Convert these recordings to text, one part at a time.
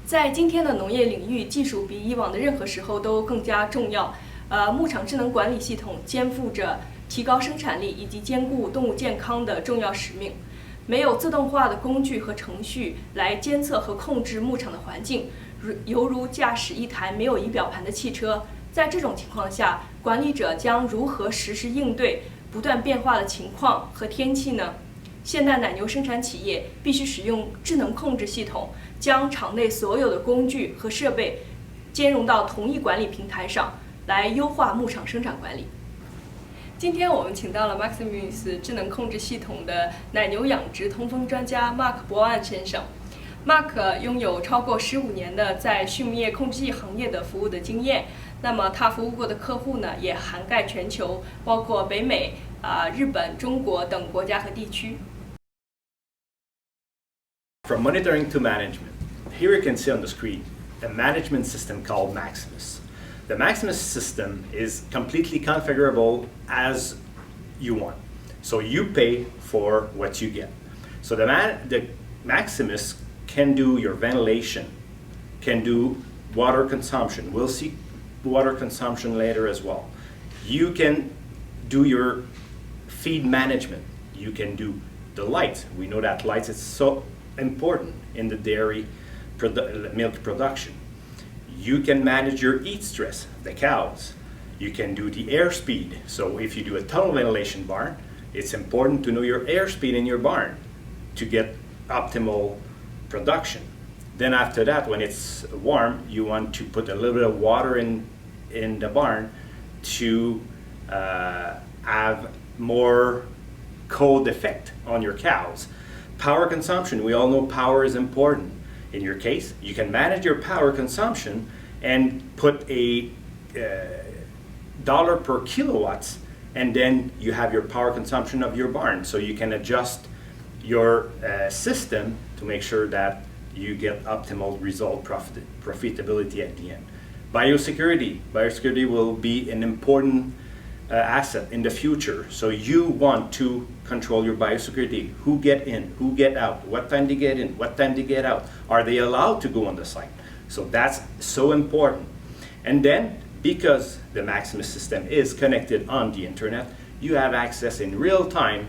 在今天的农业领域，技术比以往的任何时候都更加重要。牧场智能管理系统肩负着提高生产力以及兼顾动物健康的重要使命。没有自动化的工具和程序来监测和控制牧场的环境，犹如驾驶一台没有仪表盘的汽车。在这种情况下，管理者将如何实时应对不断变化的情况和天气呢？现代奶牛生产企业必须使用智能控制系统，将场内所有的工具和设备兼容到同一管理平台上，来优化牧场生产管理。今天我们请到了 Maximus 智能控制系统的奶牛养殖通风专家 Mark 伯安先生。Mark 拥有超过15年的在畜牧业控制器行业的服务的经验。那么他服务过的客户呢，也涵盖全球，包括北美、日本、中国等国家和地区。From monitoring to management, here you can see on the screen a management system called Maximus. The Maximus system is completely configurable as you want. So you pay for what you get. So the Maximus can do your ventilation, can do water consumption. We'll see water consumption later as well. You can do your feed management. You can do the lights. We know that lights is so important in the dairy milk production. You can manage your heat stress, the cows. You can do the airspeed. So if you do a tunnel ventilation barn, it's important to know your airspeed in your barn to get optimal production. Then after that, when it's warm, you want to put a little bit of water in the barn to have more cold effect on your cows. Power consumption, we all know power is important. In your case, you can manage your power consumption and put a dollar per kilowatts, and then you have your power consumption of your barn. So you can adjust your system to make sure that you get optimal result profitability at the end. Biosecurity will be an important asset in the future. So you want to control your biosecurity. Who get in, who get out, what time they get in, what time they get out. Are they allowed to go on the site? So that's so important. And then, because the Maximus system is connected on the internet, you have access in real time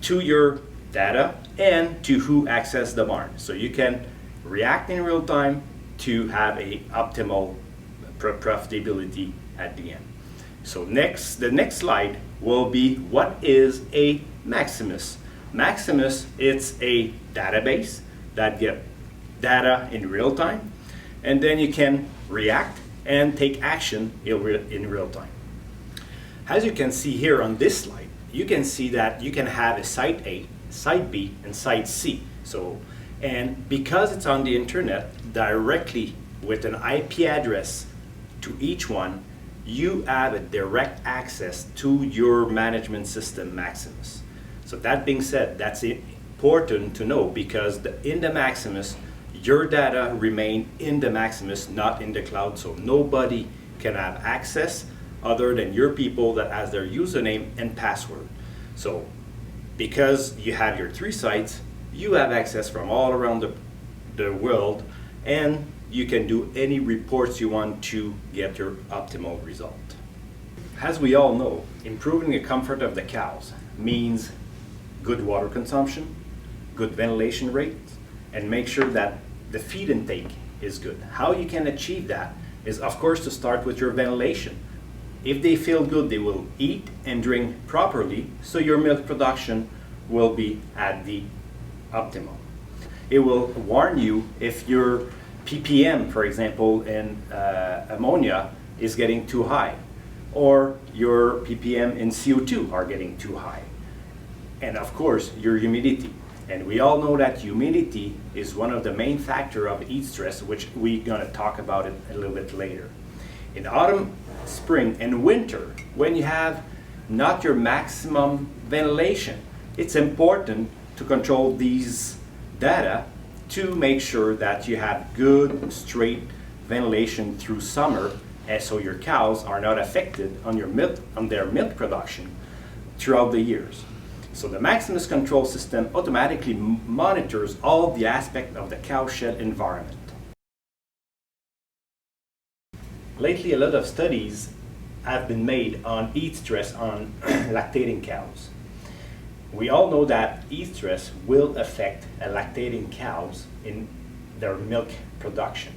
to your data and to who access the barn. So you can react in real time to have a optimal profitability at the end. So the next slide will be, what is a Maximus? Maximus, it's a database that get data in real time, and then you can react and take action in real time. As you can see here on this slide, you can see that you can have a site A, site B, and site C. And because it's on the internet, directly with an IP address to each one, you have a direct access to your management system, Maximus. So that being said, that's important to know, because in the Maximus, your data remain in the Maximus, not in the cloud. So nobody can have access other than your people that has their username and password. So because you have your 3 sites, you have access from all around the world, and you can do any reports you want to get your optimal result. As we all know, improving the comfort of the cows means good water consumption, good ventilation rates, and make sure that the feed intake is good. How you can achieve that is, of course, to start with your ventilation. If they feel good, they will eat and drink properly, so your milk production will be at the optimum. It will warn you if your ppm, for example, in ammonia is getting too high, or your ppm in CO2 are getting too high. And of course, your humidity. And we all know that humidity is one of the main factors of heat stress, which we're going to talk about it a little bit later. In autumn, spring, and winter, when you have not your maximum ventilation, it's important to control these data to make sure that you have good, straight ventilation through summer, and so your cows are not affected on their milk production throughout the years. So the Maximus control system automatically monitors all the aspects of the cowshed environment. lately a lot of studies have been made on heat stress on lactating cows. We all know that heat stress will affect lactating cows in their milk production.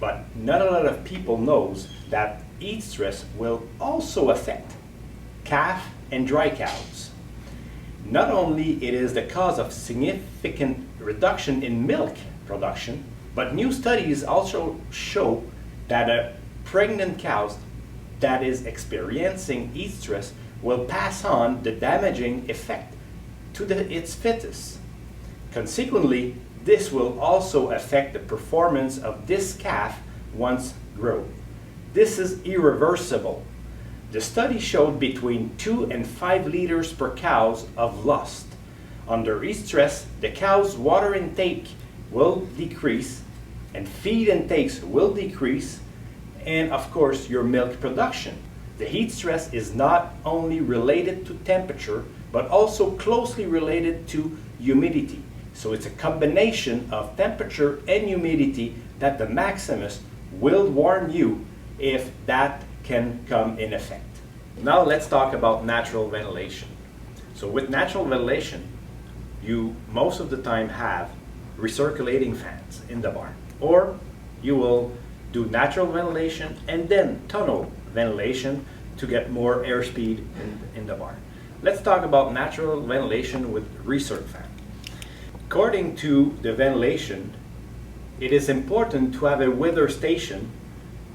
But not a lot of people knows that heat stress will also affect calf and dry cows. Not only it is the cause of significant reduction in milk production, but new studies also show that a pregnant cow that is experiencing heat stress will pass on the damaging effect to its fetus. Consequently, this will also affect the performance of this calf once grown. This is irreversible. The study showed between 2 and 5 liters per cow of loss. Under heat stress, the cow's water intake will decrease, and feed intakes will decrease, and of course your milk production. The heat stress is not only related to temperature, but also closely related to humidity. So it's a combination of temperature and humidity that the Maximus will warn you if that can come in effect. Now let's talk about natural ventilation. So with natural ventilation, you most of the time have recirculating fans in the barn, or you will do natural ventilation and then tunnel ventilation to get more airspeed in the barn. Let's talk about natural ventilation with recirc fan. According to the ventilation, it is important to have a weather station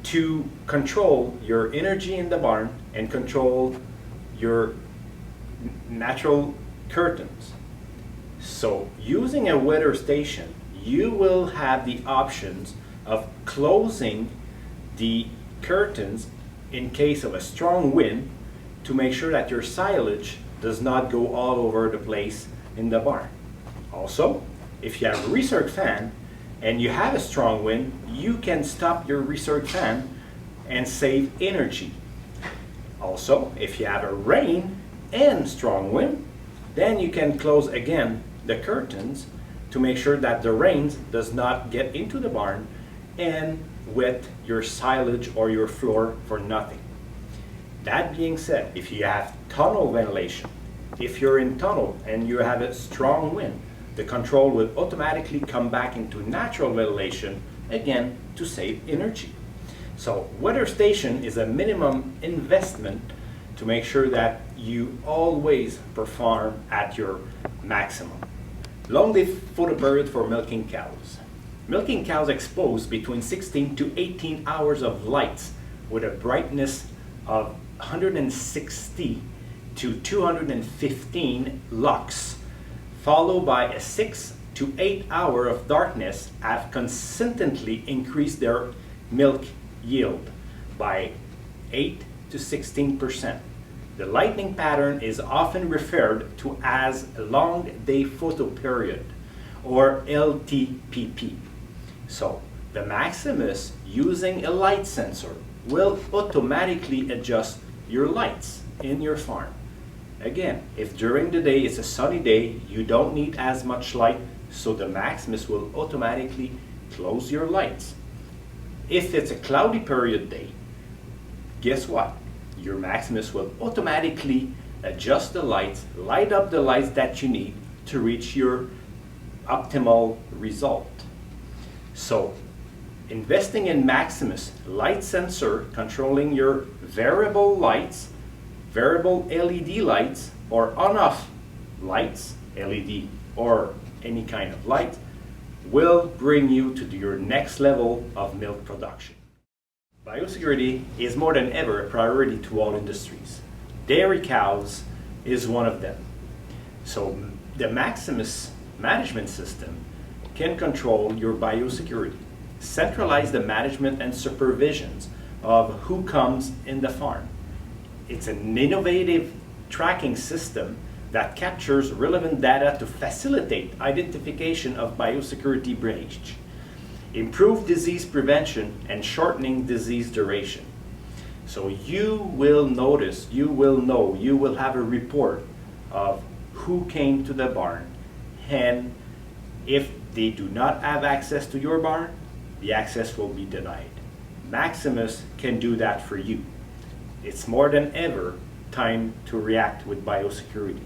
to control your energy in the barn and control your natural curtains. So using a weather station, you will have the options of closing the curtains in case of a strong wind to make sure that your silage does not go all over the place in the barn. Also, if you have a recirc fan and you have a strong wind, you can stop your recirc fan and save energy. Also, if you have a rain and strong wind, then you can close again the curtains to make sure that the rain does not get into the barn and wet your silage or your floor for nothing. That being said, if you have tunnel ventilation, if you're in tunnel and you have a strong wind, the control will automatically come back into natural ventilation again to save energy. So weather station is a minimum investment to make sure that you always perform at your maximum. Long live photoperiod for milking cows. Milking cows expose between 16 to 18 hours of light with a brightness of 160 to 215 lux, followed by a 6 to 8 hour of darkness, have consistently increased their milk yield by 8 to 16%. The lightning pattern is often referred to as a long day photoperiod, or LTPP. So the Maximus, using a light sensor, will automatically adjust your lights in your farm. Again, if during the day it's a sunny day, you don't need as much light, so the Maximus will automatically close your lights. If it's a cloudy period day, guess what? Your Maximus will automatically adjust the lights, light up the lights that you need to reach your optimal result. So, investing in Maximus light sensor controlling your variable lights, variable LED lights, or on-off lights, LED or any kind of light, will bring you to your next level of milk production. Biosecurity is more than ever a priority to all industries. Dairy cows is one of them. So the Maximus management system can control your biosecurity, centralize the management and supervisions of who comes in the farm. It's an innovative tracking system that captures relevant data to facilitate identification of biosecurity breach, improve disease prevention, and shortening disease duration. So you will notice, you will know, you will have a report of who came to the barn, and if they do not have access to your barn, the access will be denied. Maximus can do that for you. It's more than ever time to react with biosecurity.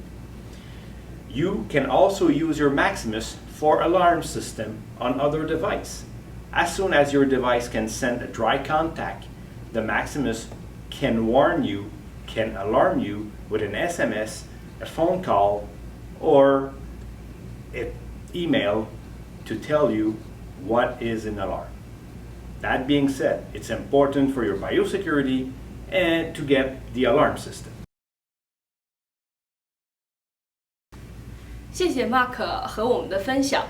You can also use your Maximus for alarm system on other device. As soon as your device can send a dry contact, the Maximus can warn you, can alarm you with an SMS, a phone call, or an email to tell you what is an alarm. That being said, it's important for your biosecurity and to get the alarm system. 谢谢 Mark 和我们的分享。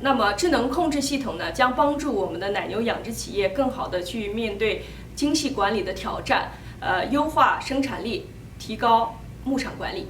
那么智能控制系统呢，将帮助我们的奶牛养殖企业更好的去面对精细管理的挑战，优化生产力，提高牧场管理。